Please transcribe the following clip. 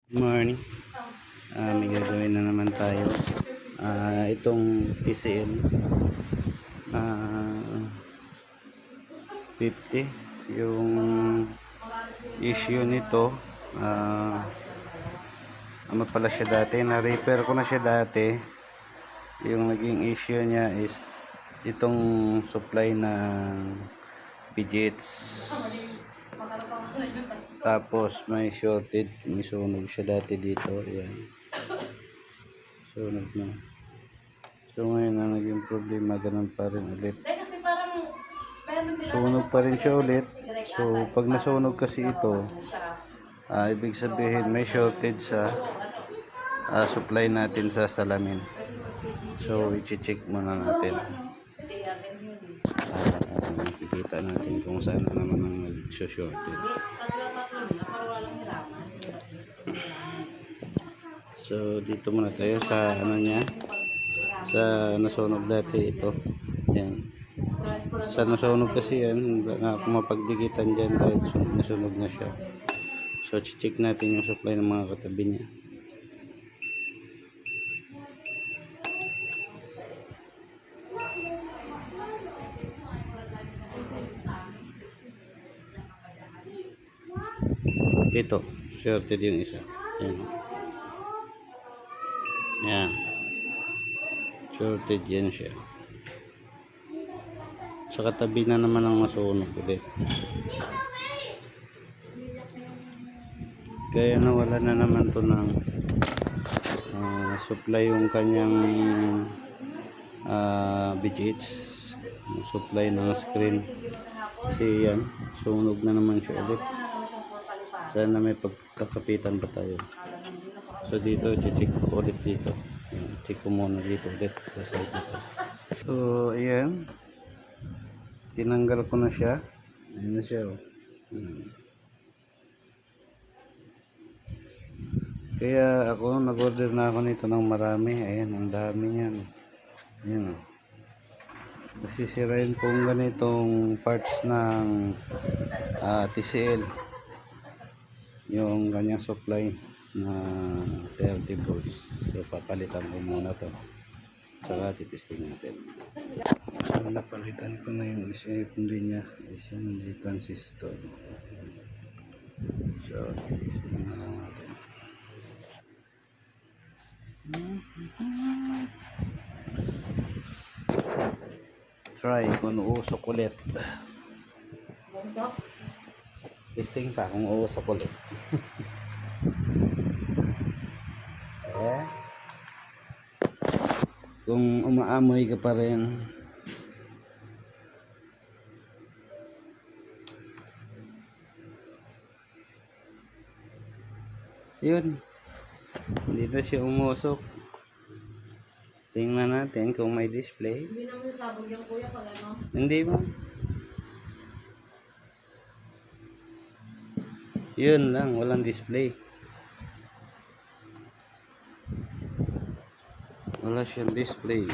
Good morning. May gagawin na naman tayo. Itong TCL 50 yung issue nito. Ano pala siya dati, na-repair ko na siya dati. Yung naging issue niya is itong supply ng fidgets. Tapos may shorted, may sunog siya dati dito. Ayan, sunog na. So ngayon na naging problema, ganun pa rin ulit. Sunog pa rin siya ulit. So pag nasunog kasi ito, ibig sabihin may shortage sa supply natin sa salamin. So i-check muna natin. Makikita natin kung saan na naman ang nag-shorted. So dito muna tayo sa ano niya, sa nasunog dati ito. Yan. Sa nasunog kasi yan, hindi na ako mapagdikitan dyan dahil nasunog na siya. So check natin yung supply ng mga katabi niya. Ito, shorted yung isa. Yan. Yan. Shorted yan siya. Sa katabi na naman ang masunog ulit. Kaya nawala na naman to ng supply yung kanyang BGH, supply ng screen. Kasi yan, sunog na naman siya ulit. Sana may pagkakapitan pa tayo. So dito, check ko ulit dito. Check ko muna dito ulit sa side nito. So ayan, tinanggal ko na siya. Ayan na siya. Kaya ako nag-order na ako nito ng marami. Ayan, ang dami niyan. Ayan. Nasisirain kong ganitong parts ng TCL. Yung kanyang supply na 30 volts. So papalitan ko muna to, saka titesting natin. So napalitan ko na yung hindi niya is yung transistor. So titesting na lang natin. Try kung uusok ulit. Testing pa kung uusok ulit. Kung umaamoy ka pa rin, yun, hindi na siya umusok. Tingnan natin kung may display. Hindi na masasabog yung kuya pag ano? Hindi mo. Yun lang, walang display. Wala siyang display.